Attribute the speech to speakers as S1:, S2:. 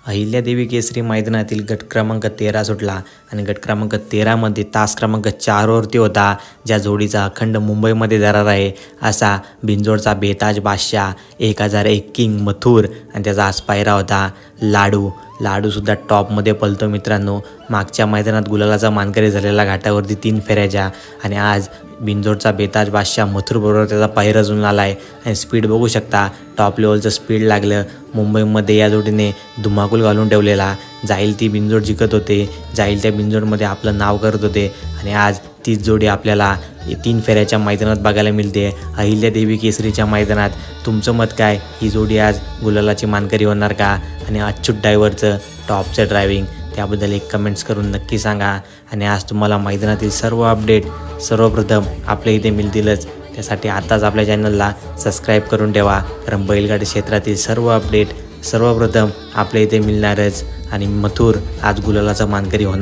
S1: अहिल्यादेवी केसरी मैदानातील गट क्रमांक 13 सुटला आणि गट क्रमांक 13 मध्ये तास क्रमांक 4 वरती होता, ज्या जोडीचा अखंड मुंबईमध्ये दरार आहे असा बिंजोडचा बेताज बादशाह 1001 किंग मथुर आणि त्याचा आज पायरा होता लाडूसुद्धा टॉपमध्ये पलतो मित्रांनो। मागच्या मैदानात गुलालाचा मानकरी झालेला घाटावरती 3 फेऱ्याच्या आणि आज बिंजोडचा बेताज बादशाह मथुर बरोबर त्याचा पायरा जुळून आला आहे आणि स्पीड बघू शकता, टॉप लेवलचं स्पीड लागलं। मुंबईमध्ये या जोडीने धुमाकूल घालून ठेवलेला, जाईल ती बिंजोड जिंकत होते, जाईल त्या बिंजोडमध्ये आपलं नाव करत होते आणि आज तीच जोडी आपल्याला 3 फेऱ्याच्या मैदानात बघायला मिळते अहिल्यादेवी केसरीच्या मैदानात। तुमचं मत काय, ही जोडी आज गुलालाची मानकरी होणार का? आणि अच्युत ड्रायव्हरचं टॉपचं ड्रायव्हिंग त्याबद्दल एक कमेंट्स करून नक्की सांगा। आणि आज तुम्हाला मैदानातील सर्व अपडेट सर्वप्रथम आपल्या इथे मिळतीलच, त्यासाठी आताच आपल्या चॅनलला सबस्क्राईब करून ठेवा, कारण बैलगाडी क्षेत्रातील सर्व अपडेट सर्वप्रथम आपल्या इथे मिळणारच आणि मथुर आज गुलालाचा मानकरी होणार।